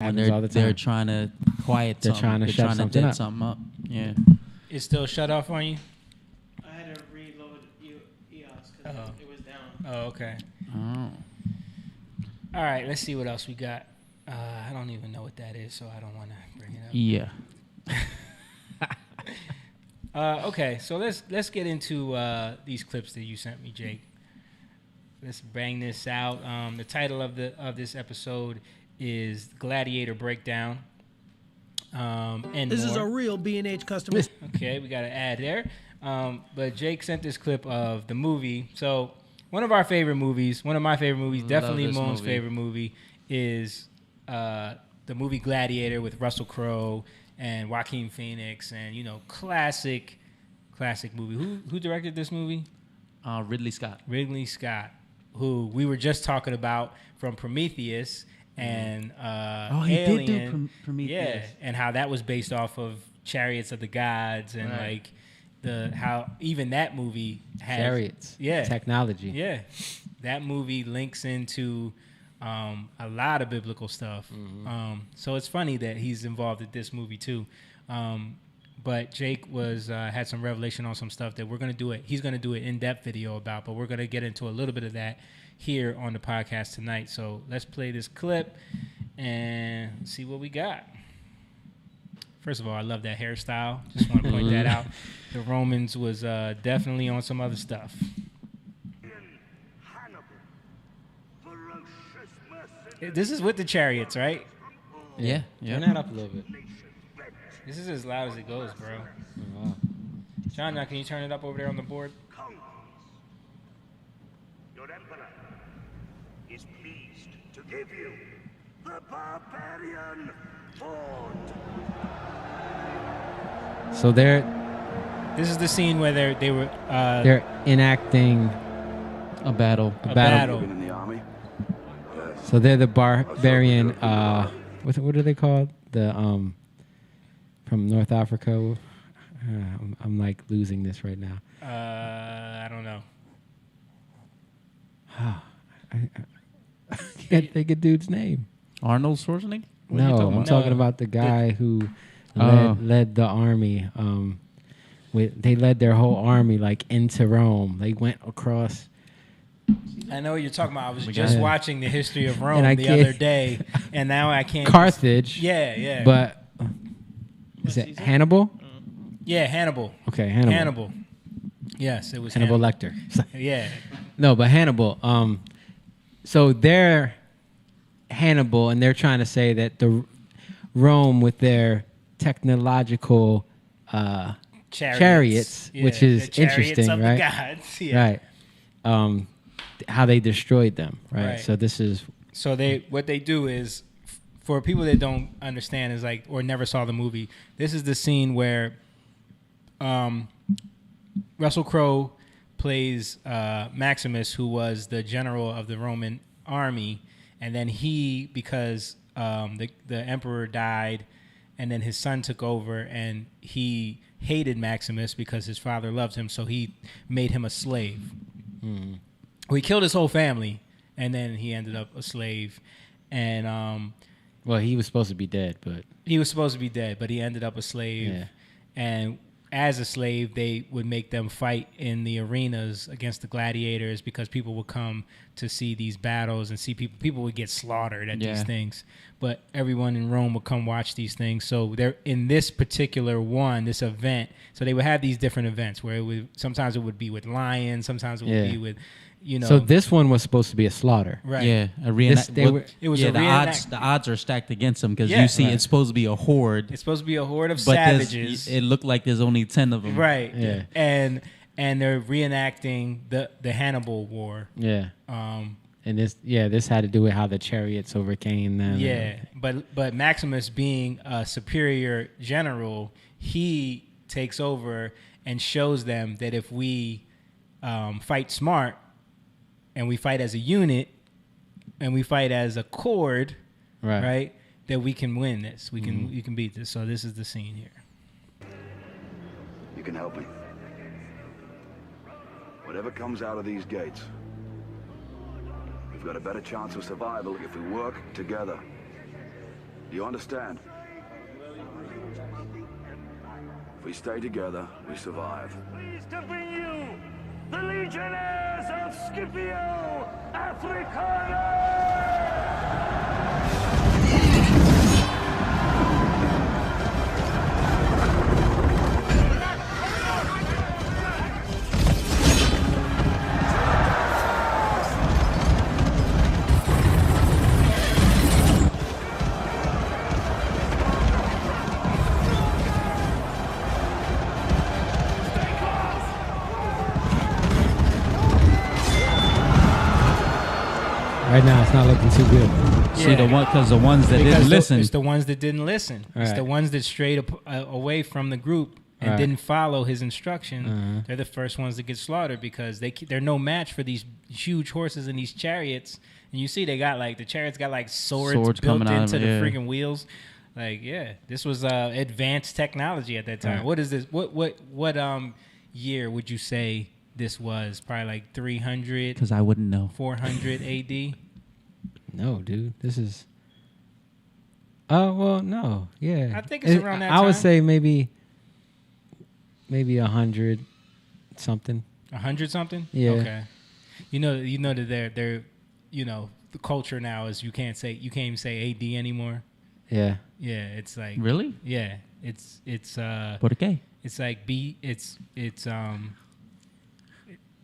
when Happens all the time. they're trying to quiet They're something. trying to they're shut trying something to up. dead something up. Yeah. It's still shut off on you? I had to reload EOS because it was down. Oh, okay. Oh. All right, let's see what else we got. I don't even know what that is, so I don't want to bring it up. Yeah. Okay, so let's get into these clips that you sent me, Jake. Let's bang this out. The title of this episode is Gladiator Breakdown. And This more. is a real B&H customer. Okay, we got an ad there. But Jake sent this clip of the movie. So one of my favorite movies, definitely Moan's favorite movie, is the movie Gladiator with Russell Crowe and Joaquin Phoenix, and classic movie. Who directed this movie? Ridley Scott. Ridley Scott, who we were just talking about from Prometheus and he Alien. did do Prometheus. Yeah, and how that was based off of Chariots of the Gods, and Right. how even that movie has Chariots. Technology. Yeah, that movie links into a lot of biblical stuff. Mm-hmm. So it's funny that he's involved in this movie too. But Jake had some revelation on some stuff that we're gonna do it. He's gonna do an in-depth video about, but we're gonna get into a little bit of that here on the podcast tonight. So let's play this clip and see what we got. First of all, I love that hairstyle. Just want to point that out. The Romans was definitely on some other stuff. This is with the chariots, right? Yeah. Turn that up a little bit. This is as loud as it goes, bro. Wow. John, now can you turn it up over there on the board? Your emperor is pleased to give you the barbarian horde. So they're This is the scene where they were they're enacting A battle. a battle. Been in the army? So they're the barbarian. What are they called? The from North Africa. I'm like losing this right now. I don't know. I can't think of dude's name. Arnold Schwarzenegger? What are you No, I'm talking about the guy who led the army. They led their whole army like into Rome. They went across. I know what you're talking about. I was We just got it. watching the history of And Rome I the can't- other day, and now I can't. Carthage. Yeah. But is it season? Hannibal? Yeah, Hannibal. Okay, Hannibal. Hannibal. Yes, it was Hannibal Hannibal. Lecter. Yeah. No, but Hannibal. So they're Hannibal, and they're trying to say that the Rome with their technological chariots, Yeah, which is the chariots interesting, of right? The gods. Yeah. Right. How they destroyed them, right? Right. So this is So what they do is, for people that don't understand, is like, or never saw the movie, this is the scene where Russell Crowe plays Maximus, who was the general of the Roman army, and then because the emperor died, and then his son took over, and he hated Maximus because his father loved him, so he made him a slave. Well, he killed his whole family, and then he ended up a slave. And well, he was supposed to be dead, but he was supposed to be dead, but he ended up a slave. Yeah. And as a slave, they would make them fight in the arenas against the gladiators because people would come to see these battles and see people would get slaughtered at these things. But everyone in Rome would come watch these things. So they're in this particular this event. So they would have these different events where sometimes it would be with lions, sometimes it would be with, So this one was supposed to be a slaughter. Right. Yeah, It was a the reenact- odds are stacked against them because Yeah. you see Right. it's supposed to be a horde, It's supposed to be a horde of but savages. it looked like there's only 10 of them. Right. Yeah. And they're reenacting the Hannibal War. Yeah. And this had to do with how the chariots overcame them. Yeah. But Maximus, being a superior general, he takes over and shows them that if we fight smart and we fight as a unit and we fight as a chord, right, that we can win this. We can beat this. So this is the scene here. You can help me. Whatever comes out of these gates, we've got a better chance of survival if we work together. Do you understand? If we stay together, we survive. Pleased to bring you the Legionnaires of Scipio Africana! Right now, it's not looking too good. See the one because the ones that didn't listen. It's the ones that didn't listen. It's the Right. ones that strayed away from the group and Right. didn't follow his instruction. They're the first ones to get slaughtered because they're no match for these huge horses and these chariots. And you see, they got like the chariots got like swords built coming out into of the it, yeah. freaking wheels. Like, yeah, this was advanced technology at that time. Right. What is this? What year would you say this was? Probably like 300, Because I wouldn't know. 400 AD. No, dude. This is. Oh well, no. Yeah. I think it's around that I would time. say maybe 100 something. 100 something? Yeah. Okay. You know that they're the culture now is you can't even say AD anymore. Yeah. Yeah, it's like Really? Yeah. It's ¿Por qué? it's like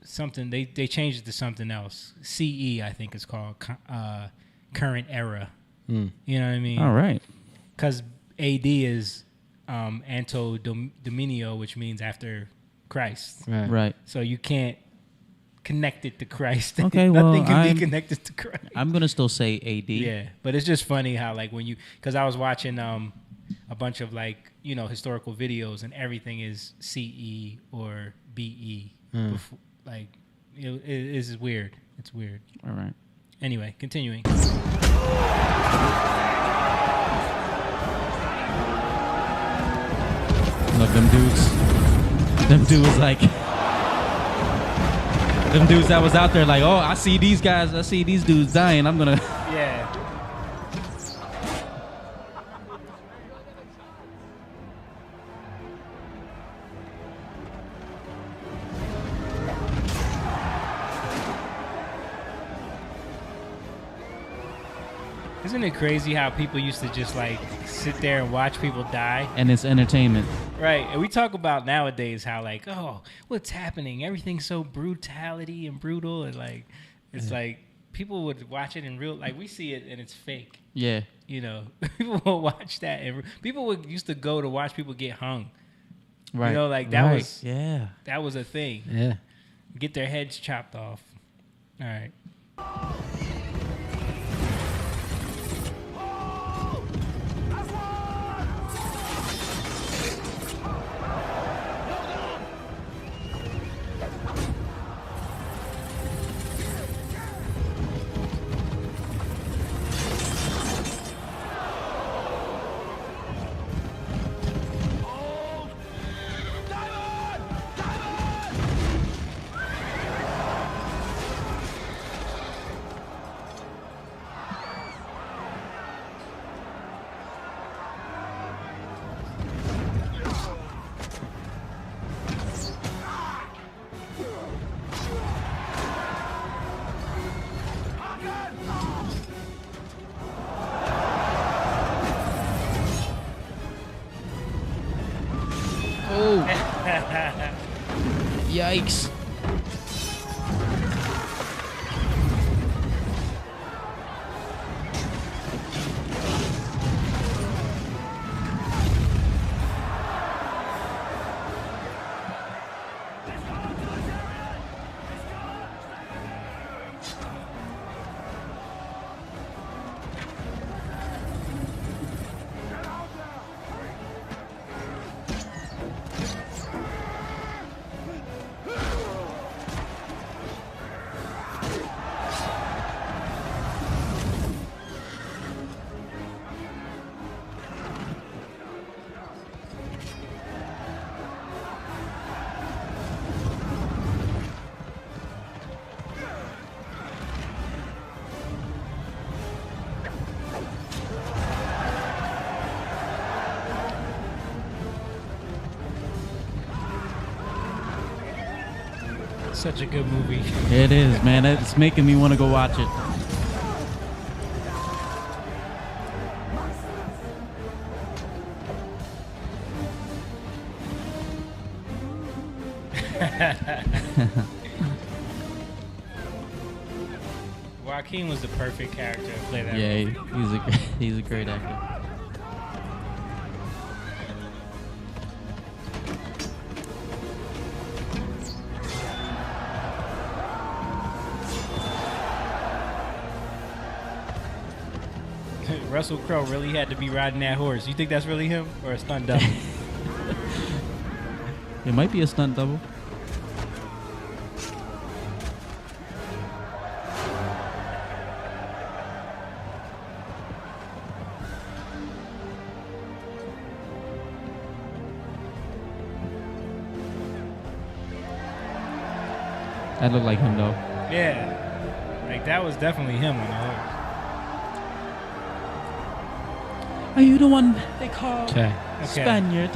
something they changed it to something else. CE I think it's called current era. Mm. You know what I mean? All right. Cuz AD is Anto Dominio, which means after Christ. Right. Right. So you can't connect it to Christ. Okay, well, Nothing can I'm- be connected to Christ. I'm going to still say AD. Yeah, but it's just funny how like when you, because I was watching a bunch of like historical videos and everything is CE or BE. Before, like it is weird. It's weird. All right. Anyway, continuing. Look, them dudes like, them dudes that was out there like, oh, I see these dudes dying. I'm going to. Yeah. Isn't it crazy how people used to just like sit there and watch people die? And it's entertainment. Right. And we talk about nowadays how like, oh, what's happening? Everything's so brutality and brutal and like it's like people would watch it in real like we see it and it's fake. Yeah. People will watch that and people would used to go to watch people get hung. Right. Like that Right. was Yeah. that was a thing. Yeah. Get their heads chopped off. All right. Yikes. Such a good movie. It is, man. It's making me want to go watch it. Joaquin was the perfect character to play that Yeah, role. he's a great actor. Russell Crowe really had to be riding that horse. You think that's really him or a stunt double? It might be a stunt double. That looked like him though. Yeah. Like that was definitely him on the horse. Are you the one they call Okay. Spaniard?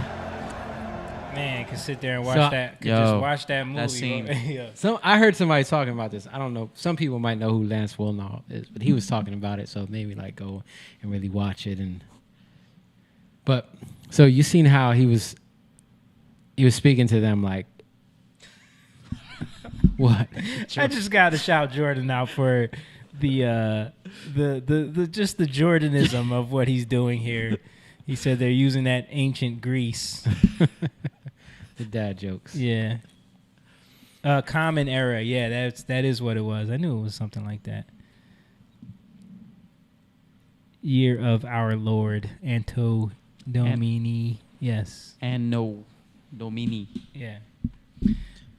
Man, could sit there and watch So- that. Could Yo, just watch that movie. that scene. Yeah. So I heard somebody talking about this. I don't know. Some people might know who Lance Wilnall is, but he was talking about it. So maybe like go and really watch it. But so you seen how he was speaking to them like what? I just got to shout Jordan out for the just the Jordanism of what he's doing here. He said they're using that ancient Greece. The dad jokes. Yeah. Common era. Yeah, that is what it was. I knew it was something like that. Year of our Lord Anto Domini. Yes. And no, Domini. Yeah.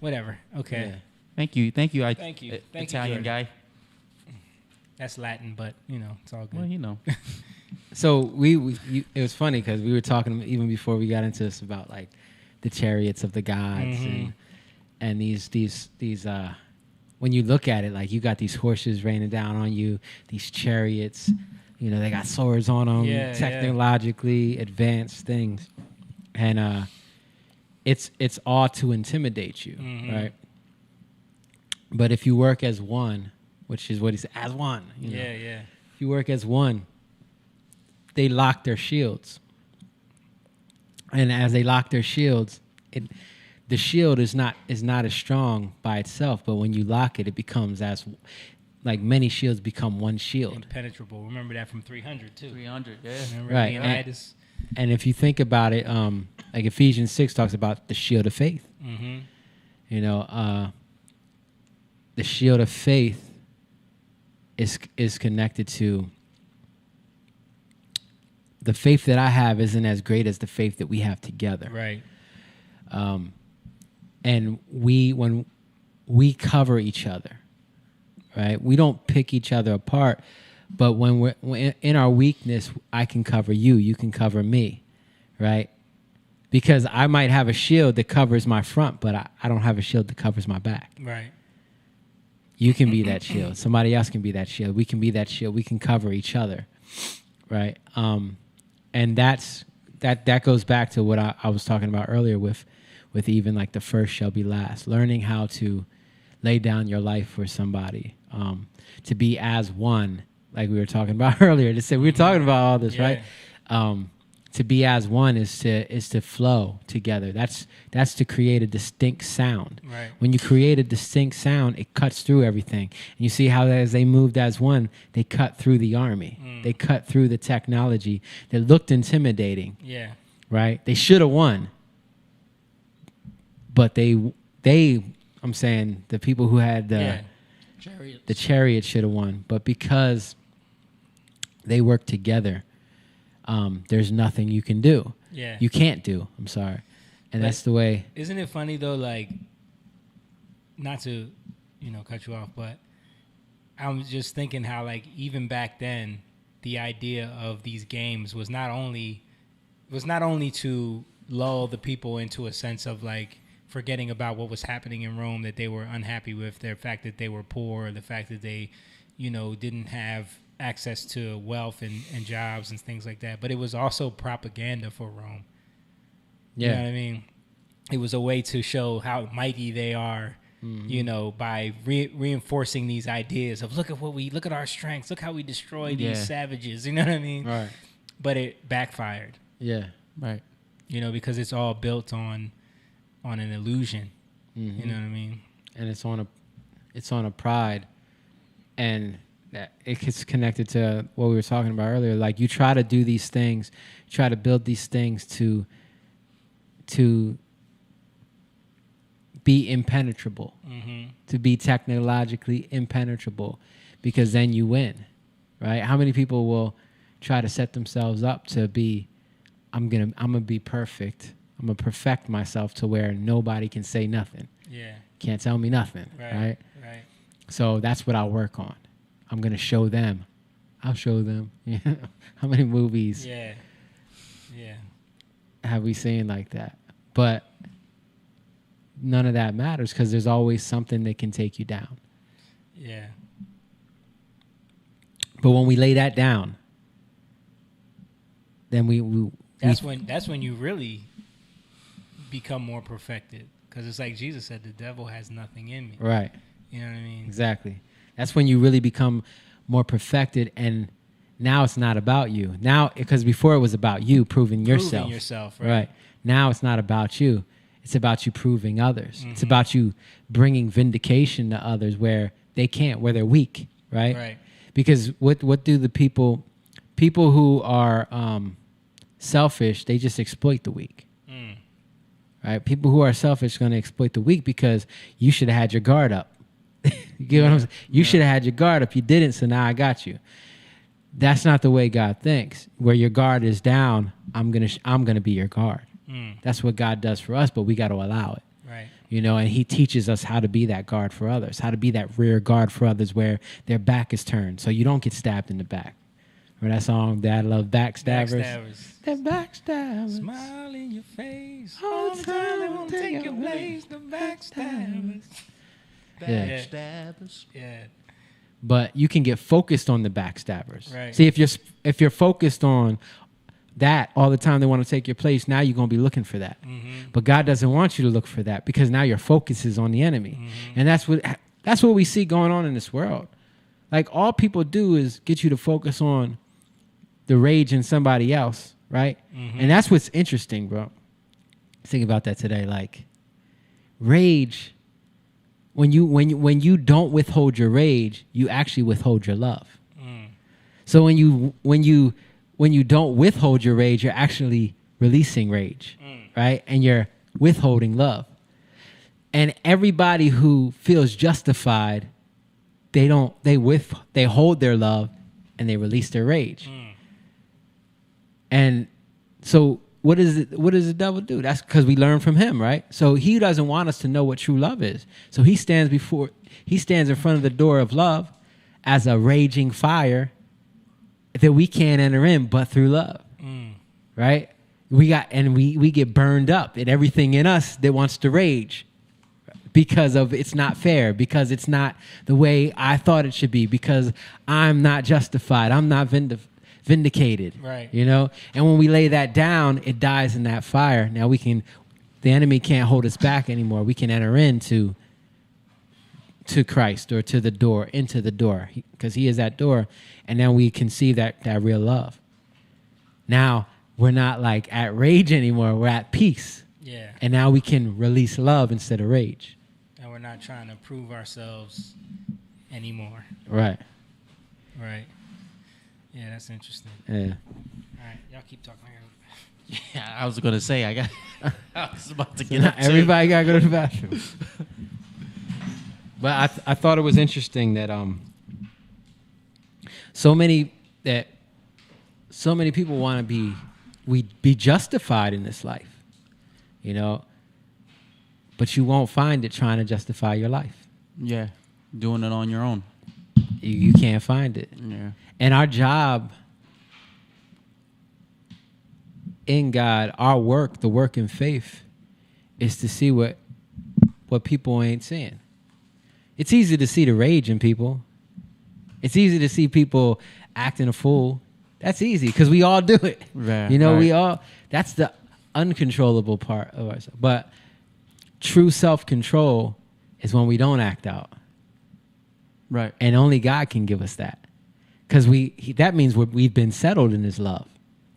Whatever. Okay. Yeah. Thank you. Thank you. Italian Jordan. guy. That's Latin, but it's all good. Well, you know. So it was funny because we were talking even before we got into this about like the chariots of the gods and these when you look at it, like you got these horses raining down on you, these chariots, they got swords on them, technologically advanced things, and it's all to intimidate you, right? But if you work as one, which is what he said, as one, Yeah. if you work as one, they lock their shields. And as they lock their shields, the shield is not as strong by itself, but when you lock it, it becomes like many shields become one shield. Impenetrable. Remember that from 300 too. 300, yeah. Remember Right. Leonidas? And if you think about it, like Ephesians 6 talks about the shield of faith. The shield of faith is connected to the faith that I have isn't as great as the faith that we have together. Right. And when we cover each other, right? We don't pick each other apart, but when we're in our weakness, I can cover you, you can cover me, right? Because I might have a shield that covers my front, but I don't have a shield that covers my back. Right. You can be that shield. Somebody else can be that shield. We can be that shield. We can cover each other, right? And that goes back to what I was talking about earlier with even like the first shall be last. Learning how to lay down your life for somebody, to be as one, like we were talking about earlier. To say we were talking about all this, right? To be as one is to flow together. That's to create a distinct sound. Right. When you create a distinct sound, it cuts through everything. And you see how as they moved as one, they cut through the army. They cut through the technology that looked intimidating. Yeah. Right? They should have won. But I'm saying the people who had the chariot should have won. But because they worked together, there's nothing you can do. Yeah. You can't do. I'm sorry. And that's the way. Isn't it funny though, like, not to, cut you off, but I'm just thinking how, like, even back then, the idea of these games was not only to lull the people into a sense of like forgetting about what was happening in Rome that they were unhappy with, the fact that they were poor, the fact that they, didn't have access to wealth and jobs and things like that. But it was also propaganda for Rome. Yeah. You know what I mean? It was a way to show how mighty they are you know, by reinforcing these ideas of look at our strengths, look how we destroy these savages. You know what I mean? Right. But it backfired. Yeah. Right. You know, because it's all built on an illusion. You know what I mean? And it's on a pride, and that it gets connected to what we were talking about earlier. Like, you try to do these things, try to build these things to be impenetrable, to be technologically impenetrable, because then you win, right? How many people will try to set themselves up to be, I'm gonna be perfect. I'm gonna perfect myself to where nobody can say nothing. Yeah. Can't tell me nothing, right? Right. So that's what I'll work on. I'm gonna show them. I'll show them. How many movies have we seen like that? But none of that matters, because there's always something that can take you down. Yeah. But when we lay that down, then that's when you really become more perfected, because it's like Jesus said, the devil has nothing in me. Right. You know what I mean? Exactly. That's when you really become more perfected, and now it's not about you. Now, because before it was about you proving yourself. Right. Now it's not about you. It's about you proving others. It's about you bringing vindication to others where they can't, where they're weak, right? Right. Because what do the people who are selfish, they just exploit the weak. Right? People who are selfish are going to exploit the weak, because you should have had your guard up. You get what I'm saying? You should have had your guard up. You didn't, so now I got you. That's not the way God thinks. Where your guard is down, I'm gonna be your guard. That's what God does for us, but we got to allow it. Right. You know, and he teaches us how to be that guard for others, how to be that rear guard for others where their back is turned, so you don't get stabbed in the back. Remember that song, Dad Love Backstabbers? They're backstabbers. Smile in your face. All the time they won't take your place. The backstabbers. Backstabbers. Yeah. But you can get focused on the backstabbers. Right. See, if you're focused on that all the time, they want to take your place, now you're going to be looking for that. But God doesn't want you to look for that, because now your focus is on the enemy. And that's what we see going on in this world. Like, all people do is get you to focus on the rage in somebody else, right? And that's what's interesting, bro. Think about that today. Like, rage, when you don't withhold your rage, you actually withhold your love. So when you don't withhold your rage, you're actually releasing rage, right? And you're withholding love. And everybody who feels justified, they hold their love and they release their rage. And so what does the devil do? That's because we learn from him, right? So he doesn't want us to know what true love is. So he stands in front of the door of love as a raging fire that we can't enter in but through love. Right? We get burned up at everything in us that wants to rage, because of it's not fair, because it's not the way I thought it should be, because I'm not justified, I'm not vindicated. Right. You know? And when we lay that down, it dies in that fire. Now the enemy can't hold us back anymore. We can enter into Christ, or into the door, because he is that door. And now we can see that real love. Now we're not like at rage anymore. We're at peace. Yeah. And now we can release love instead of rage. And we're not trying to prove ourselves anymore. Right. Right. Yeah, that's interesting. Yeah. All right, y'all keep talking. Yeah, I was gonna say I was about to get So up too. everybody gotta go to the bathroom. But I thought it was interesting that so many people want to be justified in this life, you know, but you won't find it trying to justify your life. Yeah, doing it on your own. You can't find it. Yeah. And our job in God, our work, the work in faith, is to see what people ain't seeing. It's easy to see the rage in people. It's easy to see people acting a fool. That's easy, because we all do it. Right, you know, right. that's the uncontrollable part of ourselves. But true self-control is when we don't act out. Right. And only God can give us that. Because that means we've been settled in his love.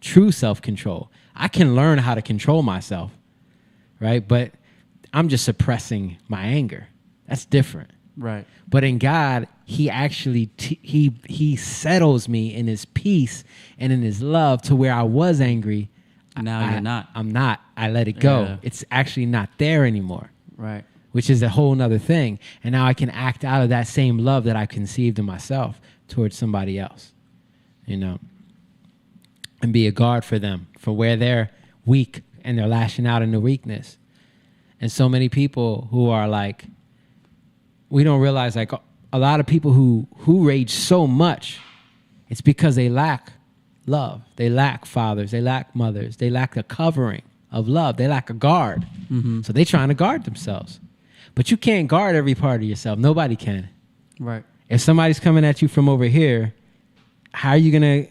True self-control. I can learn how to control myself, right? But I'm just suppressing my anger. That's different. Right. But in God, he actually, he settles me in his peace and in his love to where I was angry. Now you're not. I'm not. I let it go. Yeah. It's actually not there anymore. Right. Which is a whole nother thing. And now I can act out of that same love that I conceived in myself towards somebody else, you know, and be a guard for them for where they're weak and they're lashing out in the weakness. And so many people who are like, we don't realize, like, a lot of people who rage so much, it's because they lack love. They lack fathers. They lack mothers. They lack a covering of love. They lack a guard. Mm-hmm. So they're trying to guard themselves. But you can't guard every part of yourself. Nobody can. Right. If somebody's coming at you from over here, how are you going to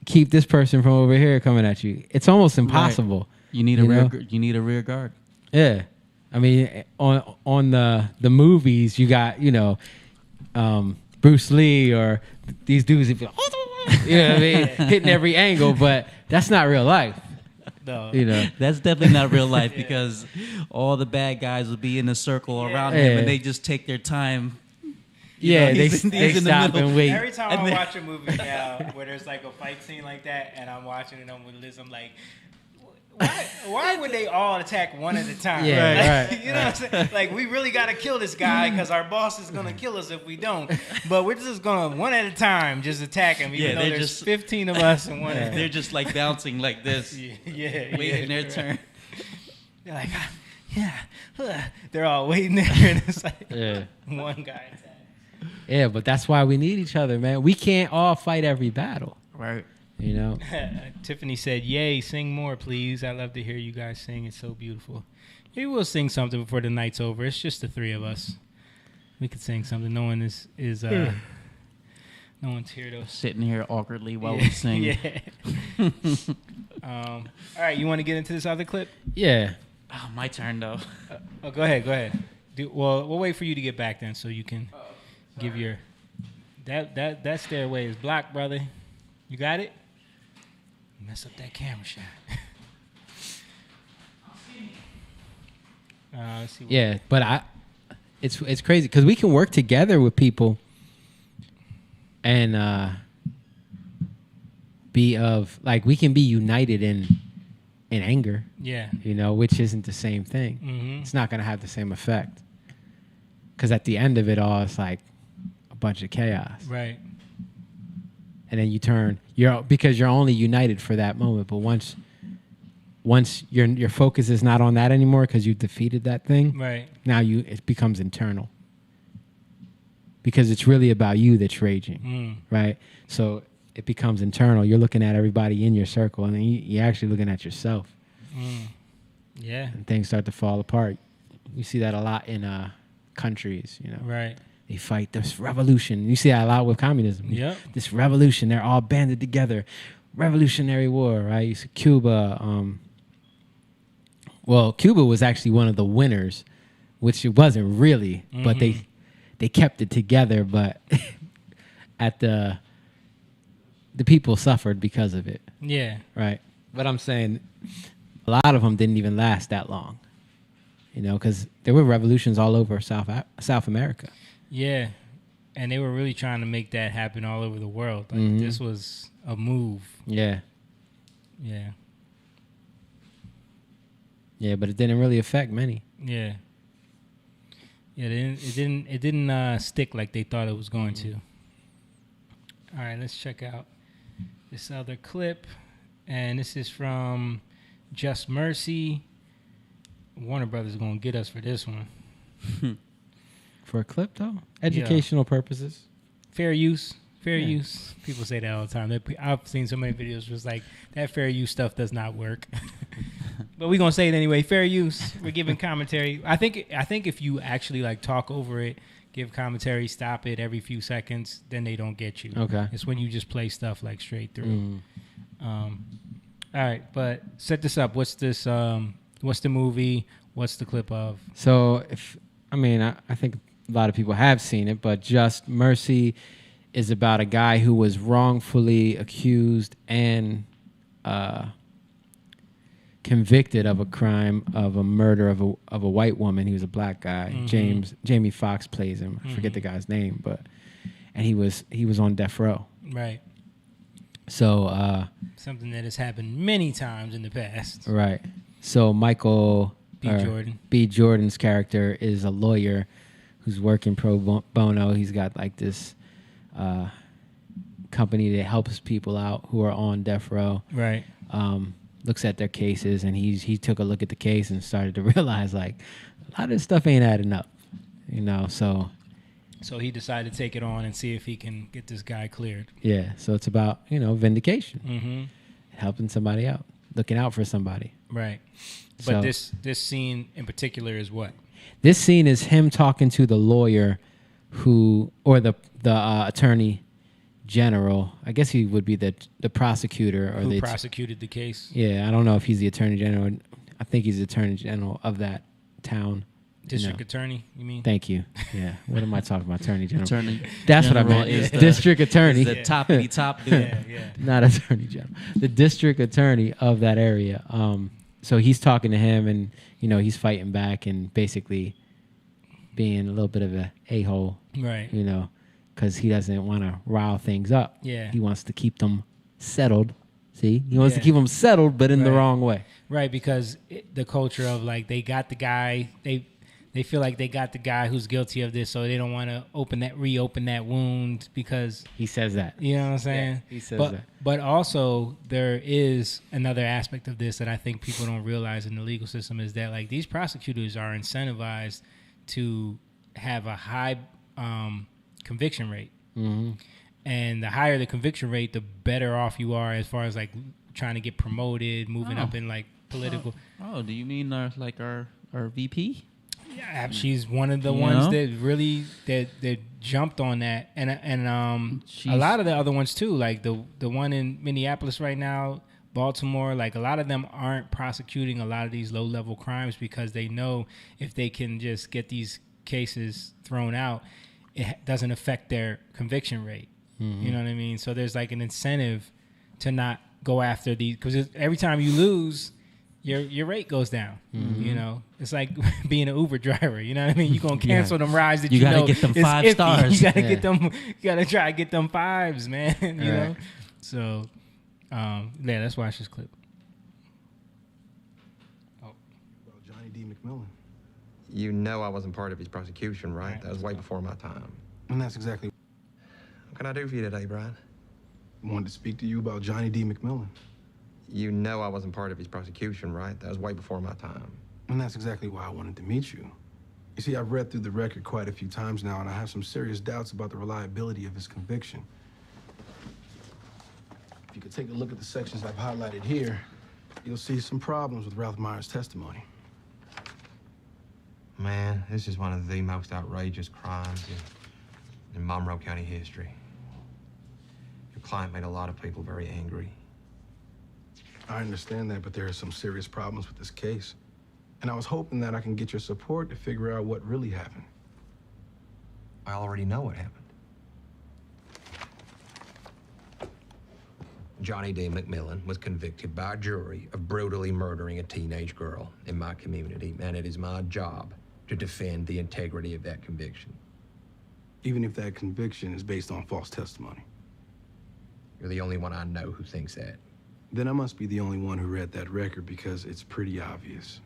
keep this person from over here coming at you? It's almost impossible. Right. You need a rear guard. Yeah. I mean, on the movies, you got, you know, Bruce Lee or these dudes, you know what I mean, hitting every angle, but that's not real life. No. You know, That's definitely not real life because all the bad guys would be in a circle around him and they just take their time. They he's in the stop middle. and wait. Every time I watch a movie now where there's like a fight scene like that, and I'm watching it on with Liz, I'm like, why would they all attack one at a time? Yeah, Like, right. You know what I'm saying? Like, we really got to kill this guy because our boss is going to kill us if we don't. But we're just going to, one at a time, just attack him, even though there's 15 of us and one. They're just like bouncing like this, waiting their turn. They're like, they're all waiting there, and it's like one guy attack. Yeah, but that's why we need each other, man. We can't all fight every battle. Right. You know? Tiffany said, yay, sing more, please. I love to hear you guys sing. It's so beautiful. Maybe we'll sing something before the night's over. It's just the three of us. We could sing something. No one is no one's here to Sitting here awkwardly while we sing. Yeah. All right, you want to get into this other clip? Yeah. Oh, my turn though. Go ahead. Well, we'll wait for you to get back then so you can give your that stairway is blocked, brother. You got it? Mess up that camera shot. Let's see. Yeah, but it's crazy because we can work together with people and we can be united in anger. Yeah. You know, which isn't the same thing. Mm-hmm. It's not going to have the same effect because at the end of it all, it's like a bunch of chaos. Right. And then because you're only united for that moment. But once your focus is not on that anymore because you defeated that thing, right? Now it becomes internal because it's really about you that's raging, right? So it becomes internal. You're looking at everybody in your circle, and then you're actually looking at yourself. Yeah, and things start to fall apart. You see that a lot in countries, you know, right? They fight this revolution. You see that a lot with communism. Yep. This revolution, they're all banded together. Revolutionary war, right? You see Cuba. Cuba was actually one of the winners, which it wasn't really, but they kept it together. But at the people suffered because of it. Yeah. Right. But I'm saying a lot of them didn't even last that long, you know, because there were revolutions all over South America. Yeah, and they were really trying to make that happen all over the world. Like this was a move. Yeah. Yeah. Yeah, but it didn't really affect many. Yeah. Yeah, it didn't stick like they thought it was going to. All right, let's check out this other clip, and this is from Just Mercy. Warner Brothers is gonna get us for this one. For a clip, though? Educational purposes. Fair use. Fair use. People say that all the time. I've seen so many videos where it's like, that fair use stuff does not work. But we're going to say it anyway. Fair use. We're giving commentary. I think if you actually like talk over it, give commentary, stop it every few seconds, then they don't get you. Okay. It's when you just play stuff like straight through. All right, but set this up. What's this? What's the movie? What's the clip of? So I mean, I think a lot of people have seen it, but Just Mercy is about a guy who was wrongfully accused and convicted of a crime of a murder of a white woman. He was a black guy. Jamie Foxx plays him. I forget the guy's name, and he was on death row. Right. So something that has happened many times in the past. right. So Michael B. Jordan's character is a lawyer who's working pro bono. He's got like this company that helps people out who are on death row. Right. Looks at their cases, and he took a look at the case and started to realize like a lot of this stuff ain't adding up, So he decided to take it on and see if he can get this guy cleared. Yeah. So it's about vindication, helping somebody out, looking out for somebody. Right. So, But this scene in particular is what? This scene is him talking to the lawyer or the attorney general. I guess he would be the prosecutor or who prosecuted the case. Yeah, I don't know if he's the attorney general. I think he's the attorney general of that town. District attorney, you mean? Thank you. Yeah. What am I talking about? Attorney general. That's what I meant. Is district attorney. Is the toppity top dude. Yeah. Not attorney general. The district attorney of that area. So he's talking to him, and he's fighting back and basically being a little bit of a a-hole. Right. Because he doesn't want to rile things up. Yeah. He wants to keep them settled. See? He wants to keep them settled, but in the wrong way. Right, because the culture of like they got the guy, they feel like they got the guy who's guilty of this, so they don't want to reopen that wound because he says that. You know what I'm saying? Yeah, he says that. But also there is another aspect of this that I think people don't realize in the legal system is that like these prosecutors are incentivized to have a high conviction rate. Mm-hmm. And the higher the conviction rate, the better off you are as far as like trying to get promoted, moving up in like political. Oh, do you mean our VP? Yeah, she's one of the ones that really that jumped on that, and a lot of the other ones too, like the one in Minneapolis right now, Baltimore, like a lot of them aren't prosecuting a lot of these low level crimes because they know if they can just get these cases thrown out, it doesn't affect their conviction rate. You know what I mean? So there's like an incentive to not go after these because every time you lose, your rate goes down. It's like being an Uber driver. You know what I mean? You're gonna cancel them rides that you gotta know get them 5 iffy. stars. You gotta get them. You gotta try to get them 5s, man. You know. So, let's watch this clip. About Johnny D. McMillan. You know I wasn't part of his prosecution, right? That was way before my time. And that's exactly What can I do for you today, Brian? I wanted to speak to you about Johnny D. McMillan. You know I wasn't part of his prosecution, right? That was way before my time. And that's exactly why I wanted to meet you. You see, I've read through the record quite a few times now, and I have some serious doubts about the reliability of his conviction. If you could take a look at the sections I've highlighted here, you'll see some problems with Ralph Meyer's testimony. Man, this is one of the most outrageous crimes in Monroe County history. Your client made a lot of people very angry. I understand that, but there are some serious problems with this case. And I was hoping that I can get your support to figure out what really happened. I already know what happened. Johnny D. McMillan was convicted by a jury of brutally murdering a teenage girl in my community, and it is my job to defend the integrity of that conviction. Even if that conviction is based on false testimony. You're the only one I know who thinks that. Then I must be the only one who read that record because it's pretty obvious.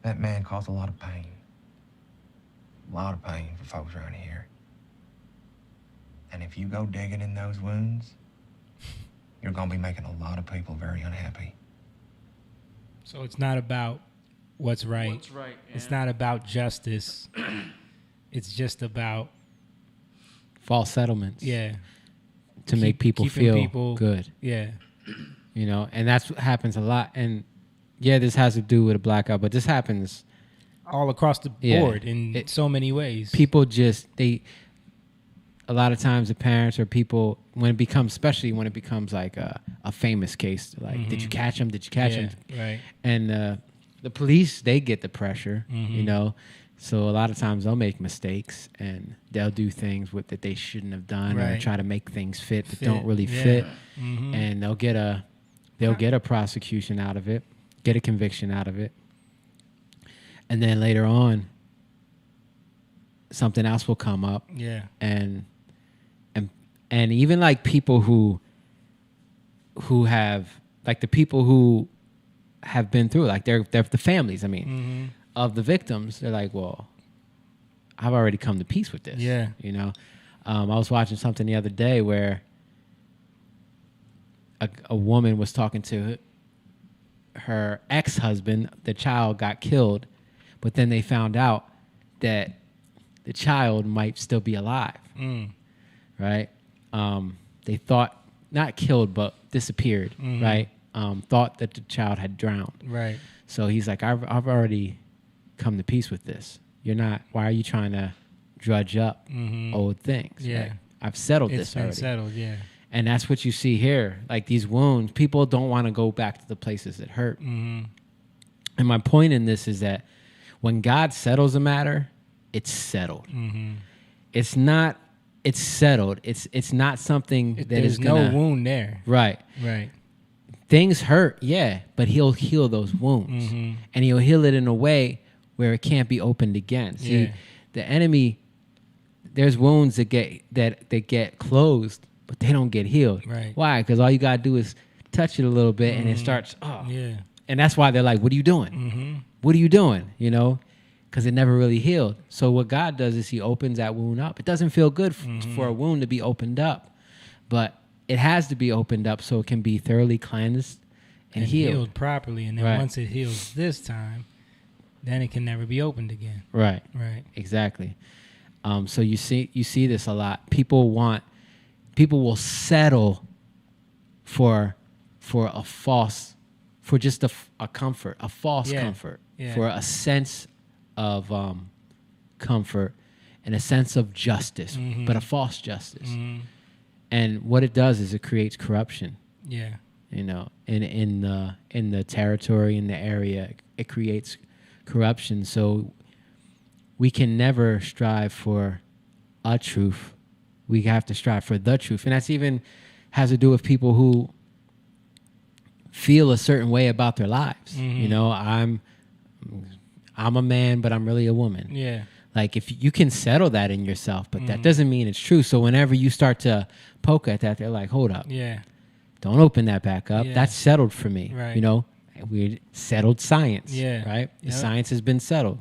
That man caused a lot of pain. A lot of pain for folks around here. And if you go digging in those wounds, you're gonna be making a lot of people very unhappy. So it's not about what's right. What's right, yeah. It's not about justice. It's just about false settlements. Yeah. To make people feel good. Yeah. You know, and that's what happens a lot. And yeah, this has to do with a blackout, but this happens all across the board in so many ways. People just a a lot of times the parents or people, especially when it becomes like a famous case, like, did you catch him? Did you catch him? Right. And the police, they get the pressure, you know. So a lot of times they'll make mistakes and they'll do things that they shouldn't have done, or try to make things fit that don't really fit. And they'll get a prosecution out of it, get a conviction out of it. And then later on, something else will come up. Yeah. And even like people who have, like the people who have been through, like they're the families, I mean, of the victims, they're like, well, I've already come to peace with this. Yeah. You know, I was watching something the other day where a woman was talking to her ex-husband. The child got killed, but then they found out that the child might still be alive. Right? They thought, not killed, but disappeared, right? Thought that the child had drowned. Right. So he's like, I've already come to peace with this. Why are you trying to drudge up old things? Yeah. Like, I've settled this already. It's been settled, yeah. And that's what you see here. Like these wounds, people don't want to go back to the places that hurt. And my point in this is that when God settles a matter, it's settled. It's settled. It's not something that There's is gonna, no wound there. Right. Right. Things hurt, yeah, but he'll heal those wounds. And he'll heal it in a way where it can't be opened again. See, the enemy, there's wounds that get closed, but they don't get healed. Right. Why? Because all you gotta do is touch it a little bit and it starts, and that's why they're like, what are you doing? What are you doing? You know? Because it never really healed. So what God does is he opens that wound up. It doesn't feel good for a wound to be opened up, but it has to be opened up so it can be thoroughly cleansed and healed properly. And then once it heals this time, then it can never be opened again. Right. Right. Exactly. So you see this a lot. People will settle for just a comfort, a false comfort, for a sense of comfort and a sense of justice, but a false justice. And what it does is it creates corruption. Yeah. You know, in the territory, in the area, it creates corruption. So we can never strive for a truth. We have to strive for the truth. And that's even has to do with people who feel a certain way about their lives. You know, I'm a man, but I'm really a woman. Yeah. Like if you can settle that in yourself, but that doesn't mean it's true. So whenever you start to poke at that, they're like, hold up. Yeah. Don't open that back up. Yeah. That's settled for me. Right. You know, we settled science. Yeah. Right. The science has been settled.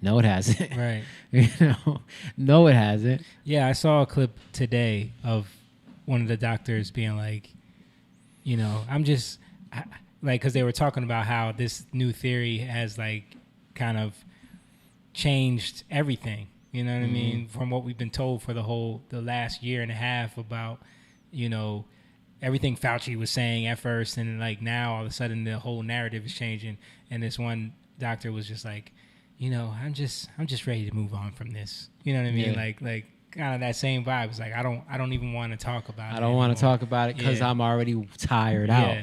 No, it hasn't. Right. You know, no, it hasn't. Yeah. I saw a clip today of one of the doctors being like, you know, because they were talking about how this new theory has like kind of changed everything, you know what I mean, from what we've been told for the last year and a half about, you know, everything Fauci was saying at first, and like now all of a sudden the whole narrative is changing. And this one doctor was just like, you know, I'm just ready to move on from this, you know what I mean? Like kind of that same vibe. It's like I don't even want to talk about it. I don't want to talk about it because I'm already tired out.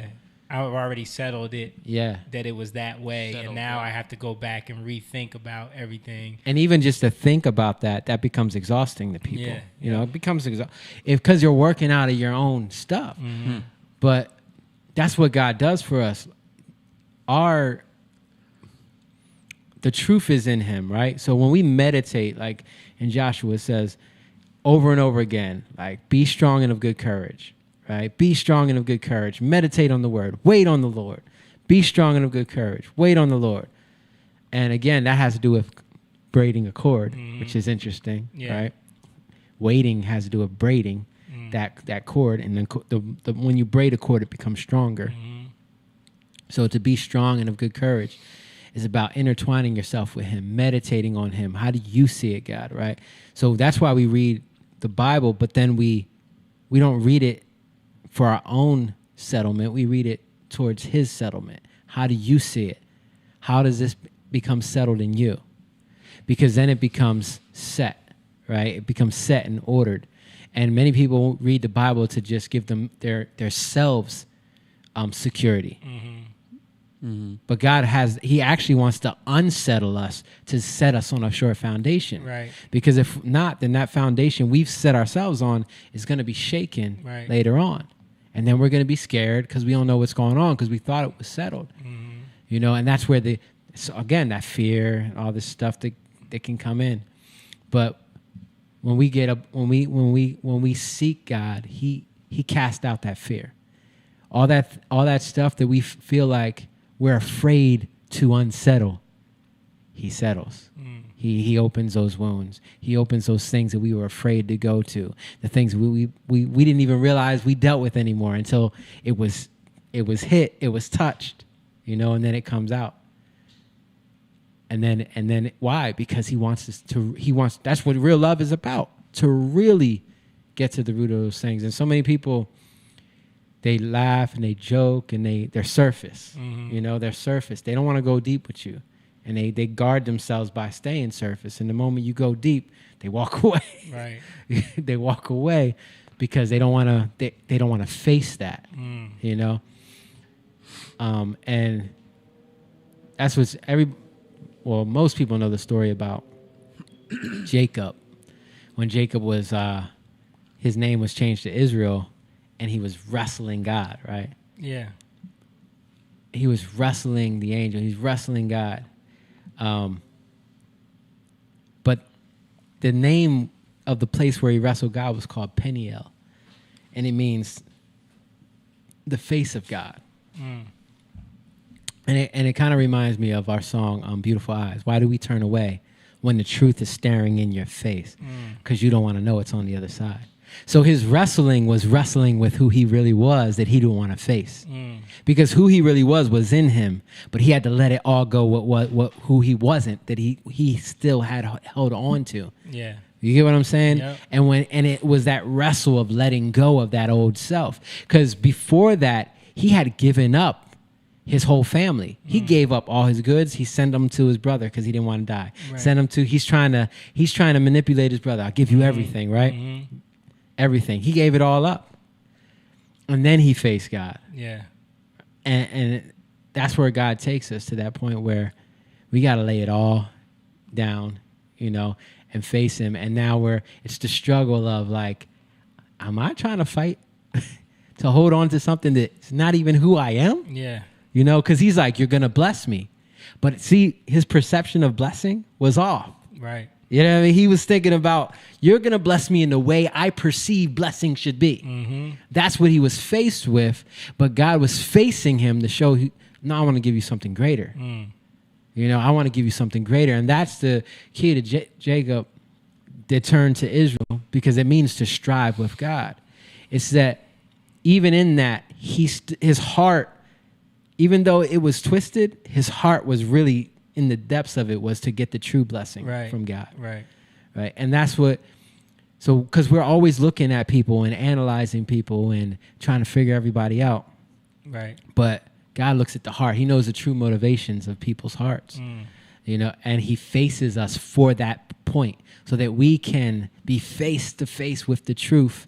I've already settled it. Yeah. That it was that way. And now I have to go back and rethink about everything. And even just to think about that becomes exhausting to people. Yeah. You know, it becomes exhausting. Because you're working out of your own stuff. But that's what God does for us. The truth is in him, right? So when we meditate, like in Joshua, it says over and over again, like, be strong and of good courage. Right? Be strong and of good courage. Meditate on the word. Wait on the Lord. Be strong and of good courage. Wait on the Lord. And again, that has to do with braiding a cord, which is interesting, right? Waiting has to do with braiding that cord, and then when you braid a cord, it becomes stronger. So to be strong and of good courage is about intertwining yourself with him, meditating on him. How do you see it, God, right? So that's why we read the Bible, but then we don't read it for our own settlement. We read it towards his settlement. How do you see it? How does this become settled in you? Because then it becomes set, right? It becomes set and ordered. And many people read the Bible to just give them their selves security. But God he actually wants to unsettle us to set us on a sure foundation. Right. Because if not, then that foundation we've set ourselves on is going to be shaken later on. And then we're going to be scared because we don't know what's going on because we thought it was settled. You know, and that's where so again, that fear and all this stuff that can come in. But when we get up, when we seek God, he casts out that fear. All that stuff that we feel like we're afraid to unsettle, he settles. He opens those wounds. He opens those things that we were afraid to go to. The things we didn't even realize we dealt with anymore until it was hit, it was touched, you know, and then it comes out. And then why? Because he wants that's what real love is about, to really get to the root of those things. And so many people, they laugh and they joke and they're surface. You know, they're surface. They don't want to go deep with you. And they guard themselves by staying surface. And the moment you go deep, they walk away. Right. They walk away because they don't want to they don't want to face that. You know? And that's what's most people know the story about Jacob. When Jacob was his name was changed to Israel, and he was wrestling God, right? Yeah. He was wrestling the angel. He's wrestling God. But the name of the place where he wrestled God was called Peniel. And it means the face of God. And it kind of reminds me of our song, Beautiful Eyes. Why do we turn away when the truth is staring in your face? Because you don't want to know what's on the other side. So his wrestling was wrestling with who he really was that he didn't want to face. Because who he really was in him, but he had to let it all go who he wasn't, that he still had held on to. Yeah. You get what I'm saying? Yep. And it was that wrestle of letting go of that old self. Because before that, he had given up his whole family. He gave up all his goods. He sent them to his brother because he didn't want to die. Right. Sent them to. He's trying to manipulate his brother. I'll give you everything, right? Everything. He gave it all up, and then he faced God. Yeah. And that's where God takes us, to that point where we got to lay it all down, you know, and face him. And now it's the struggle of like, am I trying to fight to hold on to something that's not even who I am? Yeah. You know, because he's like, you're going to bless me. But see, his perception of blessing was off. Right. You know what I mean? He was thinking about, you're going to bless me in the way I perceive blessing should be. That's what he was faced with. But God was facing him to show, no, I want to give you something greater. You know, I want to give you something greater. And that's the key to Jacob that turned to Israel, because it means to strive with God. It's that even in that, his heart, even though it was twisted, his heart was really, in the depths of it, was to get the true blessing from God. Right. And that's because we're always looking at people and analyzing people and trying to figure everybody out. Right. But God looks at the heart. He knows the true motivations of people's hearts. You know, and he faces us for that point so that we can be face to face with the truth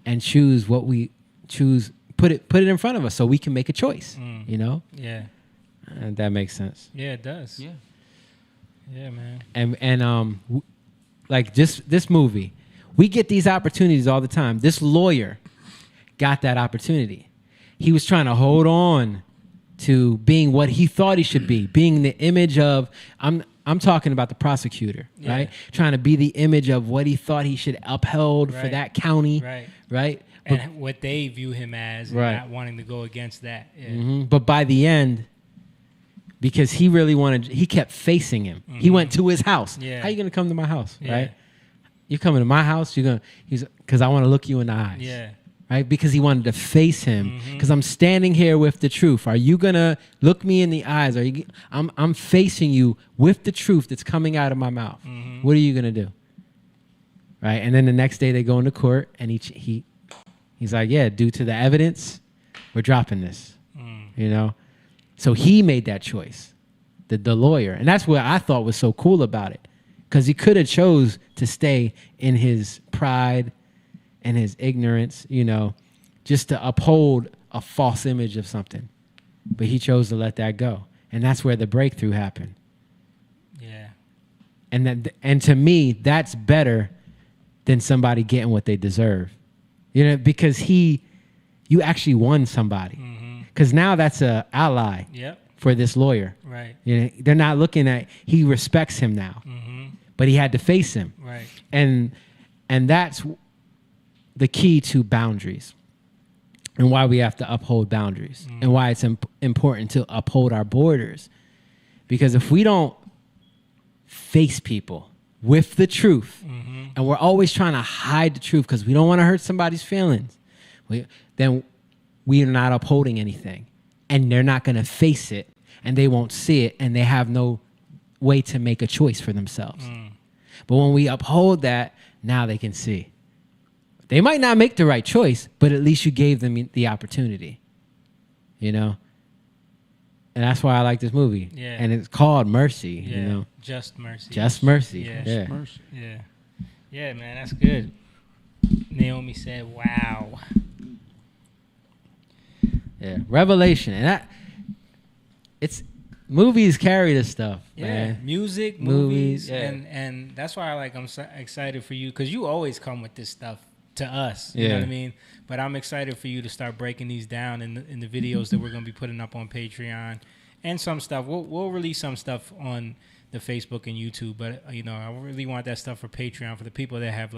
and choose what we choose, put it in front of us so we can make a choice, you know? Yeah. And that makes sense. Yeah, it does. Yeah. Yeah, man. And like this movie, we get these opportunities all the time. This lawyer got that opportunity. He was trying to hold on to being what he thought he should be, being the image of, I'm talking about the prosecutor, right? Trying to be the image of what he thought he should uphold for that county, right? And what they view him as, and not wanting to go against that. Yeah. But by the end, because he really wanted, he kept facing him. He went to his house. Yeah. How you going to come to my house, right? You're coming to my house, because I want to look you in the eyes. Yeah. Right? Because he wanted to face him. Because I'm standing here with the truth. Are you going to look me in the eyes? I'm facing you with the truth that's coming out of my mouth. What are you going to do? Right? And then the next day they go into court, and he's like, yeah, due to the evidence, we're dropping this. You know? So he made that choice, the lawyer. And that's what I thought was so cool about it. Because he could have chose to stay in his pride and his ignorance, just to uphold a false image of something. But he chose to let that go. And that's where the breakthrough happened. Yeah. And to me, that's better than somebody getting what they deserve. Because you actually won somebody. Because now that's a ally for this lawyer. Right. They're not looking at, he respects him now. But he had to face him. Right. And that's the key to boundaries and why we have to uphold boundaries and why it's important to uphold our borders. Because if we don't face people with the truth, and we're always trying to hide the truth because we don't want to hurt somebody's feelings, then we are not upholding anything. And they're not going to face it, and they won't see it, and they have no way to make a choice for themselves. But when we uphold that, now they can see. They might not make the right choice, but at least you gave them the opportunity. And that's why I like this movie. Yeah. And it's called Mercy. Yeah. Just Mercy. Just Mercy. Yeah. Mercy. Yeah. Yeah, man, that's good. Naomi said, wow. Yeah. Revelation. And it's movies carry this stuff, man. Music, movies, yeah. and that's why I'm so excited for you, because you always come with this stuff to us. You know what I mean? But I'm excited for you to start breaking these down in the videos that we're going to be putting up on Patreon, and some stuff. We'll release some stuff on the Facebook and YouTube, but I really want that stuff for Patreon for the people that have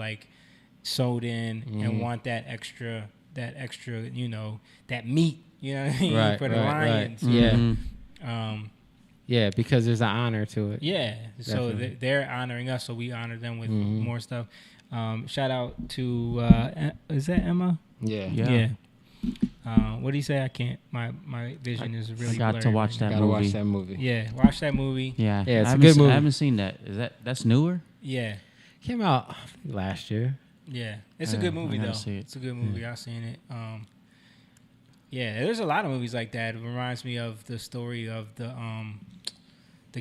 sewed in and want that extra, that meat. You know what I mean? Right, for the right, lions. right. Yeah. Because there's an honor to it. Yeah, so Definitely. they're honoring us, so we honor them with more stuff. Shout out to is that Emma? Yeah. What do you say? I can't. My vision is really. I got blurry to watch right that now. Gotta movie. watch that movie. Yeah, watch that movie. Yeah, Yeah, it's I a haven't good movie. I haven't seen that. That's newer? Yeah, Came out I think, last year. yeah. It's a good movie I though. gotta see it. It's a good movie. I've seen it. Yeah, there's a lot of movies like that. It reminds me of the story of the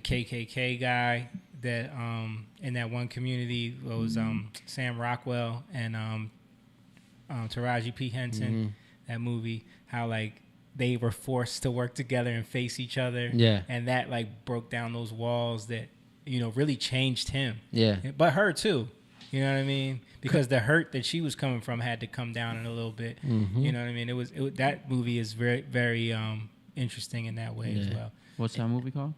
KKK guy that in that one community was Sam Rockwell and Taraji P. Henson. That movie, how they were forced to work together and face each other. Yeah. And that broke down those walls that really changed him. Yeah. But her too. You know what I mean? Because the hurt that she was coming from had to come down in a little bit. You know what I mean? It was that movie is very, very interesting in that way as well. What's that movie called?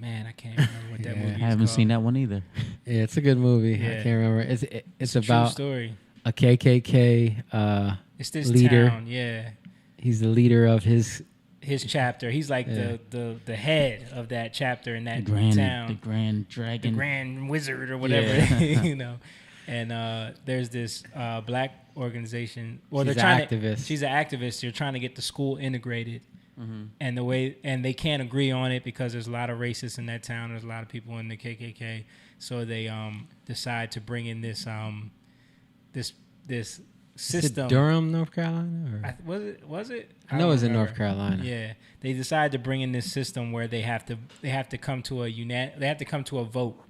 Man, I can't remember what that movie is I haven't called. seen that one either. Yeah, it's a good movie. Yeah. I can't remember. It's True about story. a KKK It's this leader. town, yeah. He's the leader of his. His chapter. He's like the head of that chapter in that The town. Grand The Dragon. Grand Wizard or whatever, Yeah. And there's this black organization. Well, She's they're trying an activist. She's an activist. They're trying to get the school integrated, and they can't agree on it because there's a lot of racists in that town. There's a lot of people in the KKK, so they decide to bring in this Is system. it Durham, North Carolina? Or? Was it? I know it was in remember. North Carolina. Yeah, they decided to bring in this system where they have to come to a vote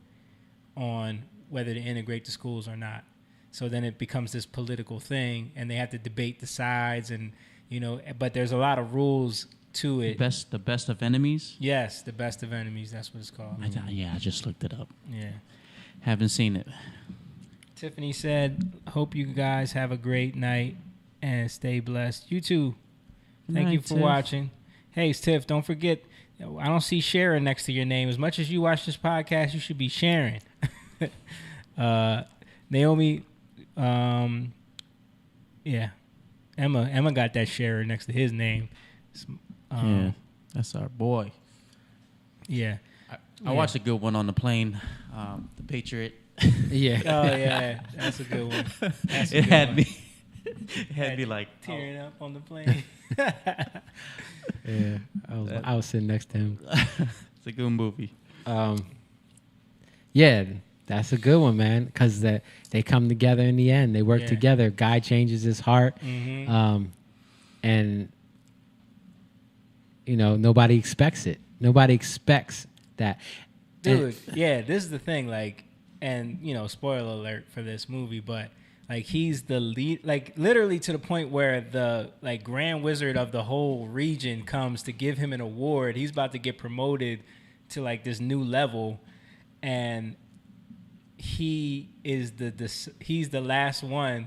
on whether to integrate the schools or not. So then it becomes this political thing, and they have to debate the sides, and but there's a lot of rules to it. The best of enemies. Yes, the best of enemies. That's what it's called. I just looked it up. Yeah. Haven't seen it. Tiffany said, "Hope you guys have a great night and stay blessed. You too. Thank you for watching. Hey, Tiff, don't forget, I don't see Sharon next to your name. As much as you watch this podcast, you should be sharing." Naomi, yeah, Emma got that Sharon next to his name. Yeah, that's our boy. Yeah. I watched a good one on the plane, The Patriot. Yeah. Oh yeah, that's a good one. That's a It good had one. me. It had me like tearing up on the plane. Yeah. I was sitting next to him. It's a good movie. Yeah, that's a good one, man. Because they come together in the end. They work together. Guy changes his heart, and nobody expects it. Nobody expects that. Dude, yeah, this is the thing. And spoiler alert for this movie, but Like he's the lead, like literally to the point where the like Grand Wizard of the whole region comes to give him an award. He's about to get promoted to like this new level, and he is he's the last one,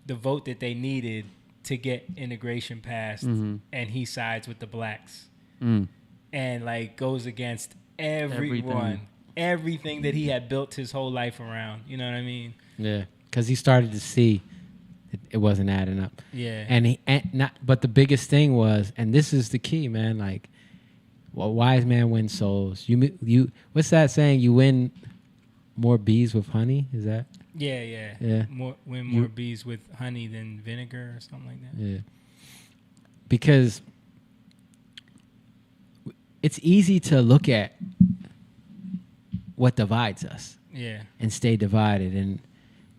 the vote that they needed to get integration passed, and he sides with the blacks, and like goes against everything that he had built his whole life around. You know what I mean? Yeah, because he started to see it wasn't adding up. Yeah, but the biggest thing was, and this is the key, man. Like, well, wise man wins souls. You what's that saying? You win more bees with honey. Is that? Yeah. More bees with honey than vinegar or something like that. Yeah, because it's easy to look at what divides us. Yeah, and stay divided.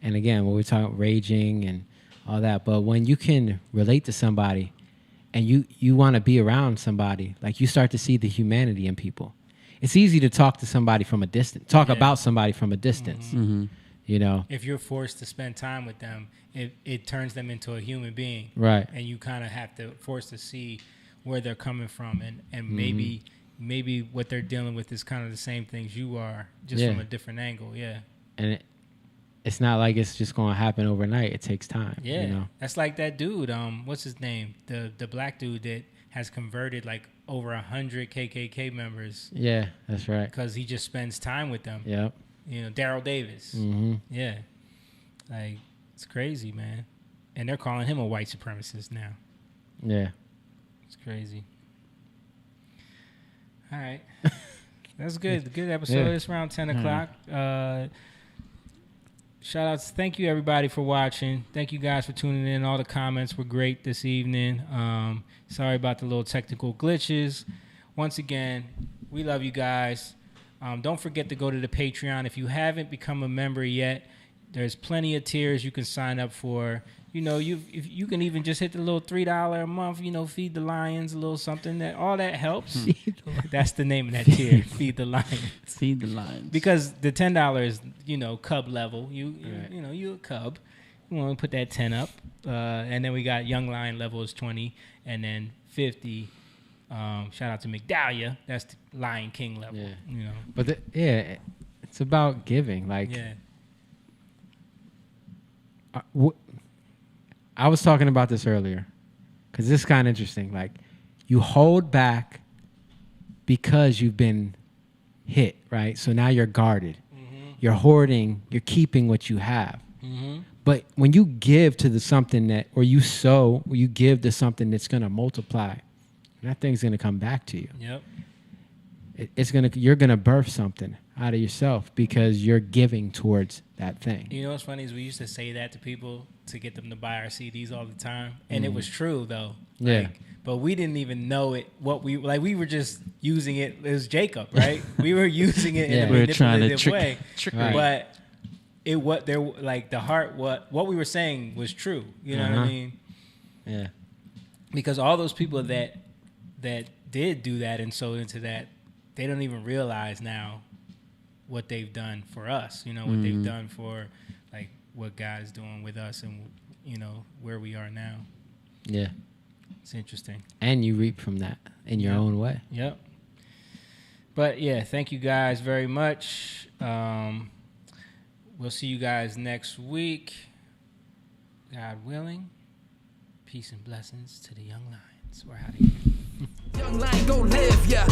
And again, when we're talking raging and all that, but when you can relate to somebody and you want to be around somebody, like you start to see the humanity in people. It's easy to talk to somebody from a distance, about somebody from a distance, you know. If you're forced to spend time with them, it turns them into a human being. Right. And you kind of have to force to see where they're coming from and maybe what they're dealing with is kind of the same things you are, just from a different angle. Yeah. And it's not like it's just going to happen overnight. It takes time. Yeah. You know? That's like that dude. What's his name? The black dude that has converted like over 100 KKK members. Yeah, that's right. Because he just spends time with them. Yep. You know, Daryl Davis. Yeah. Like, it's crazy, man. And they're calling him a white supremacist now. Yeah. It's crazy. All right. That's good. Good episode. It's around 10 o'clock. Shout outs. Thank you, everybody, for watching. Thank you guys for tuning in. All the comments were great this evening. Sorry about the little technical glitches. Once again, we love you guys. Don't forget to go to the Patreon. If you haven't become a member yet, there's plenty of tiers you can sign up for. You know, if you can even just hit the little $3 a month, you know, feed the lions, a little something, all that helps. That's the name of that tier, Feed the Lions. Feed the lions. Because the $10 is, you know, cub level. You know, you're a cub. You want to put that 10 up. And then we got Young Lion level is 20, and then 50. Shout out to McDahlia. That's the Lion King level. Yeah. You know. But it's about giving. Like, I was talking about this earlier because this is kind of interesting. Like, you hold back because you've been hit, right? So now you're guarded. You're hoarding. You're keeping what you have. But when you give to something that, or you sow, or you give to something that's going to multiply, that thing's going to come back to you. Yep. You're going to birth something out of yourself because you're giving towards that thing. You know what's funny is we used to say that to people to get them to buy our CDs all the time, and it was true though. Like, but we didn't even know it. We were just using it. It was Jacob, right? We were using it in a manipulative way. But what we were saying was true. You know what I mean? Yeah. Because all those people that did do that and sold into that, they don't even realize now what they've done for us, you know, what they've done for, like, what God is doing with us and, you know, where we are now. Yeah. It's interesting. And you reap from that in your own way. Yep. But, yeah, thank you guys very much. We'll see you guys next week. God willing. Peace and blessings to the young lions. We're out of here. Young lion gon' live, yeah.